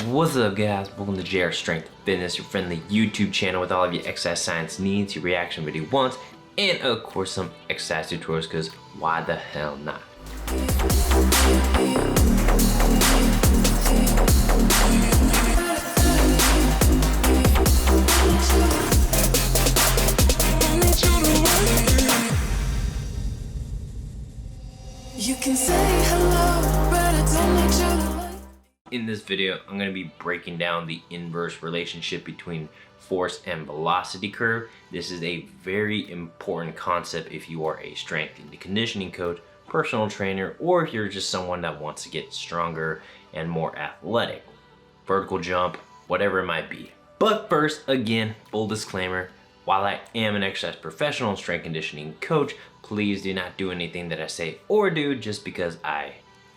What's up guys, welcome to JR Strength Fitness, your friendly YouTube channel with all of your exercise science needs, your reaction video wants, and of course some exercise tutorials, because why the hell not? You can say hello, but I don't need you to like. In this video, I'm going to be breaking down the inverse relationship between force and velocity curve. This is a very important concept if you are a strength and conditioning coach, personal trainer, or if you're just someone that wants to get stronger and more athletic. Vertical jump, whatever it might be. But first, again, full disclaimer, while I am an exercise professional and strength conditioning coach, please do not do anything that I say or do just because I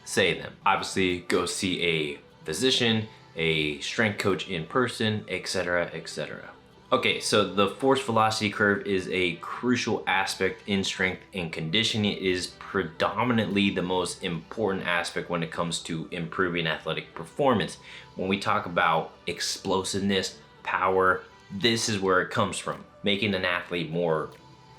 say them. Obviously, go see a physician, a strength coach in person, etc., etc. Okay, so the force velocity curve is a crucial aspect in strength and conditioning. It is predominantly the most important aspect when it comes to improving athletic performance. When we talk about explosiveness, power, this is where it comes from. Making an athlete more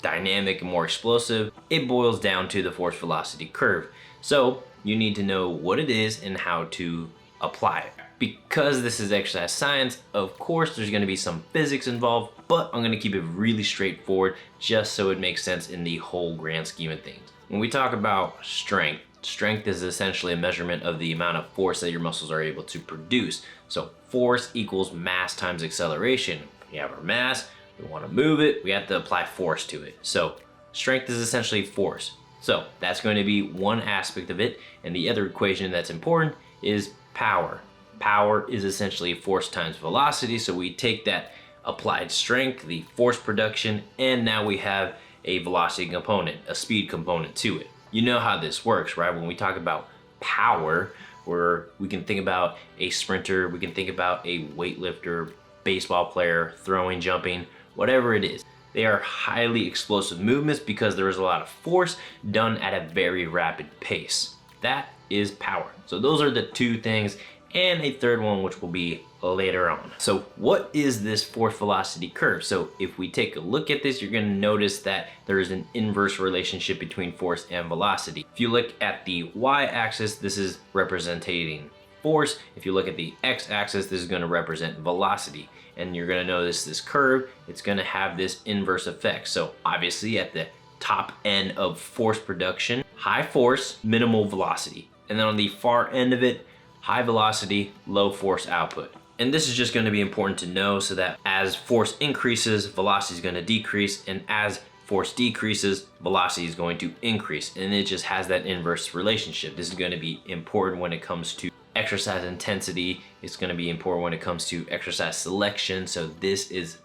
dynamic and more explosive, it boils down to the force velocity curve. So you need to know what it is and how to apply it. Because this is exercise science, of course there's going to be some physics involved, but I'm going to keep it really straightforward just so it makes sense in the whole grand scheme of things. When we talk about strength, strength is essentially a measurement of the amount of force that your muscles are able to produce. So force equals mass times acceleration. We have our mass, we want to move it, we have to apply force to it. So strength is essentially force. So that's going to be one aspect of it, and the other equation that's important is power. Power is essentially force times velocity, so we take that applied strength, the force production, and now we have a velocity component, a speed component to it. You know how this works, right? When we talk about power, where we can think about a sprinter, we can think about a weightlifter, baseball player, throwing, jumping, whatever it is. They are highly explosive movements because there is a lot of force done at a very rapid pace. That is power. So those are the two things, and a third one which will be later on. So what is this force velocity curve? So if we take a look at this, you're going to notice that there is an inverse relationship between force and velocity. If you look at the y-axis, this is representing force. If you look at the x-axis, this is going to represent velocity. And you're going to notice this curve, it's going to have this inverse effect. So obviously at the top end of force production, high force, minimal velocity. And then on the far end of it, high velocity, low force output. And this is just going to be important to know so that as force increases, velocity is going to decrease, and as force decreases, velocity is going to increase. And it just has that inverse relationship. This is going to be important when it comes to exercise intensity. It's going to be important when it comes to exercise selection. So this is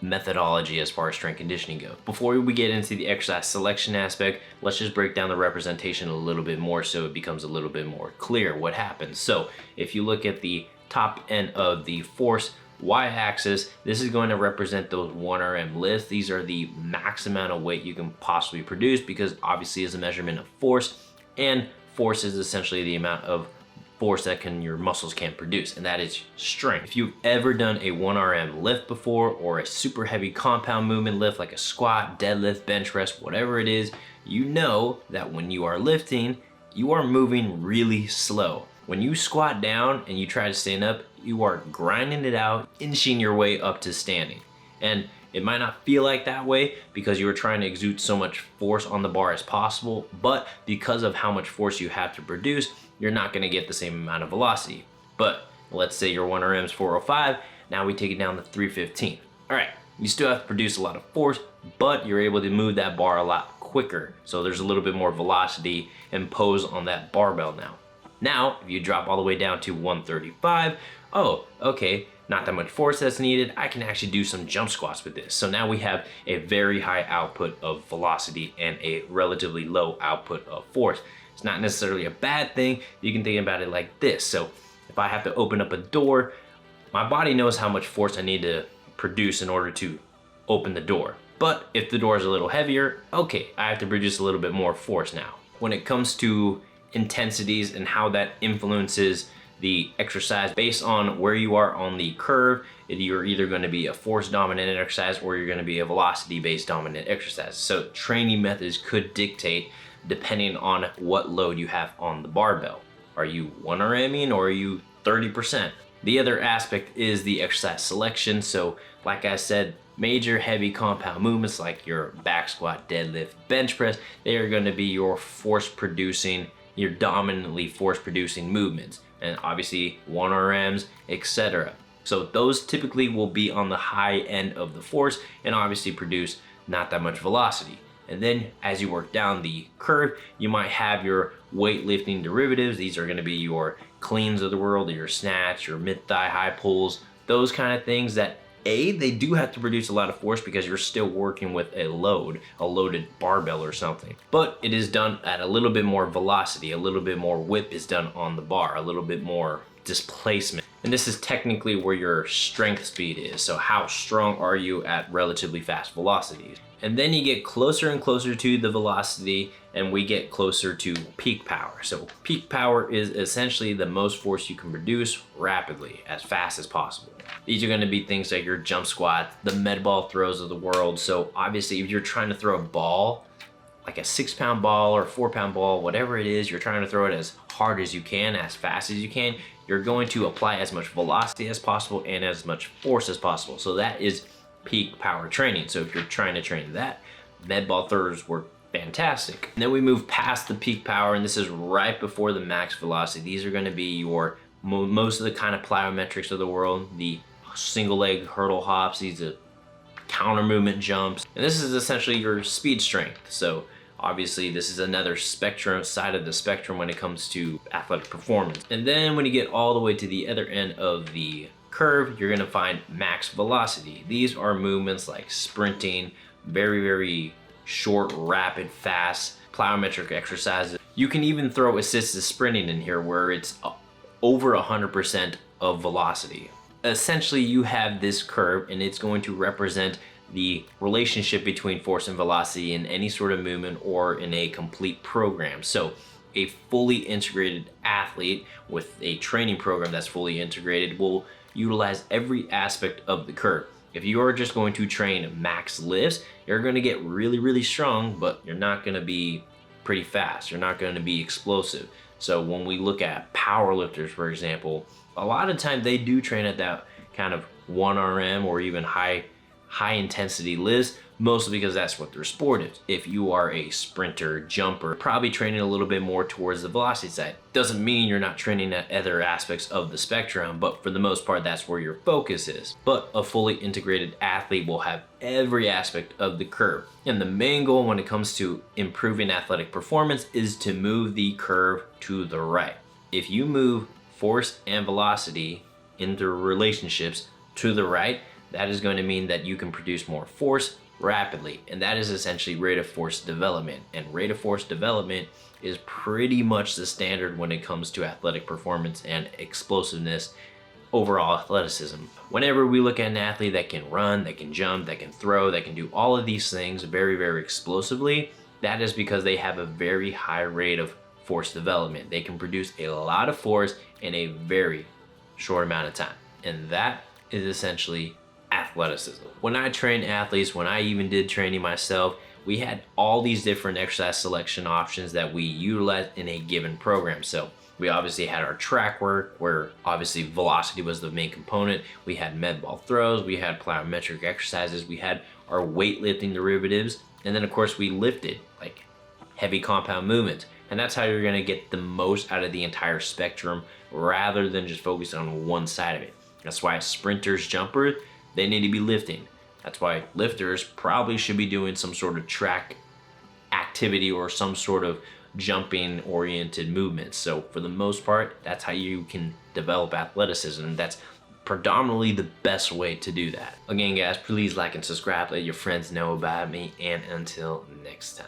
methodology as far as strength conditioning goes. Before we get into the exercise selection aspect, let's just break down the representation a little bit more so it becomes a little bit more clear what happens. So if you look at the top end of the force y-axis, this is going to represent those 1RM lifts. These are the max amount of weight you can possibly produce, because obviously it's a measurement of force, and force is essentially the amount of force that your muscles can produce, and that is strength. If you've ever done a 1RM lift before, or a super heavy compound movement lift like a squat, deadlift, bench press, whatever it is, you know that when you are lifting, you are moving really slow. When you squat down and you try to stand up, you are grinding it out, inching your way up to standing. And it might not feel like that way because you are trying to exude so much force on the bar as possible, but because of how much force you have to produce, you're not going to get the same amount of velocity. But let's say your 1RM is 405, now we take it down to 315. All right, you still have to produce a lot of force, but you're able to move that bar a lot quicker. So there's a little bit more velocity imposed on that barbell now. Now, if you drop all the way down to 135, oh, okay, not that much force that's needed. I can actually do some jump squats with this. So now we have a very high output of velocity and a relatively low output of force. It's not necessarily a bad thing. You can think about it like this. So if I have to open up a door, my body knows how much force I need to produce in order to open the door. But if the door is a little heavier, okay, I have to produce a little bit more force now. When it comes to intensities and how that influences the exercise based on where you are on the curve. You're either going to be a force dominant exercise or you're going to be a velocity based dominant exercise. So training methods could dictate depending on what load you have on the barbell. Are you 1RMing or are you 30%? The other aspect is the exercise selection. So like I said, major heavy compound movements like your back squat, deadlift, bench press, they are going to be your your dominantly force producing movements, and obviously 1RMs, etc. So those typically will be on the high end of the force and obviously produce not that much velocity. And then as you work down the curve, you might have your weightlifting derivatives. These are going to be your cleans of the world, your snatch, your mid-thigh high pulls, those kind of things that they do have to produce a lot of force because you're still working with a loaded barbell or something. But it is done at a little bit more velocity, a little bit more whip is done on the bar, a little bit more displacement. And this is technically where your strength speed is. So how strong are you at relatively fast velocities? And then you get closer and closer to the velocity and we get closer to peak power. So peak power is essentially the most force you can produce rapidly, as fast as possible. These are gonna be things like your jump squats, the med ball throws of the world. So obviously if you're trying to throw a ball, like a 6-pound ball or a 4-pound ball, whatever it is, you're trying to throw it as hard as you can, as fast as you can, you're going to apply as much velocity as possible and as much force as possible. So that is peak power training. So if you're trying to train that, med ball throwers work fantastic. And then we move past the peak power, and this is right before the max velocity. These are going to be your most of the kind of plyometrics of the world, the single leg hurdle hops, these are counter movement jumps, and this is essentially your speed strength. So obviously this is another side of the spectrum when it comes to athletic performance. And then when you get all the way to the other end of the curve, you're going to find max velocity. These are movements like sprinting, very, very short, rapid, fast plyometric exercises. You can even throw assisted sprinting in here where it's over 100% of velocity. Essentially, you have this curve and it's going to represent the relationship between force and velocity in any sort of movement or in a complete program. So a fully integrated athlete with a training program that's fully integrated will utilize every aspect of the curve. If you are just going to train max lifts, you're going to get really, really strong, but you're not going to be pretty fast. You're not going to be explosive. So when we look at power lifters, for example, a lot of time they do train at that kind of 1RM or even high intensity lifts, mostly because that's what their sport is. If you are a sprinter, jumper, probably training a little bit more towards the velocity side. Doesn't mean you're not training at other aspects of the spectrum, but for the most part, that's where your focus is. But a fully integrated athlete will have every aspect of the curve. And the main goal when it comes to improving athletic performance is to move the curve to the right. If you move force and velocity into relationships to the right, that is going to mean that you can produce more force rapidly, and that is essentially rate of force development. And rate of force development is pretty much the standard when it comes to athletic performance and explosiveness, overall athleticism. Whenever we look at an athlete that can run, that can jump, that can throw, that can do all of these things very, very explosively, that is because they have a very high rate of force development. They can produce a lot of force in a very short amount of time, and that is essentially athleticism. When I train athletes, when I even did training myself, we had all these different exercise selection options that we utilized in a given program. So we obviously had our track work where obviously velocity was the main component. We had med ball throws, we had plyometric exercises, we had our weightlifting derivatives, and then of course we lifted like heavy compound movements. And that's how you're gonna get the most out of the entire spectrum rather than just focus on one side of it. That's why sprinters, jumpers, they need to be lifting. That's why lifters probably should be doing some sort of track activity or some sort of jumping oriented movements. So for the most part, that's how you can develop athleticism. That's predominantly the best way to do that. Again, guys, please like and subscribe, let your friends know about me, and until next time.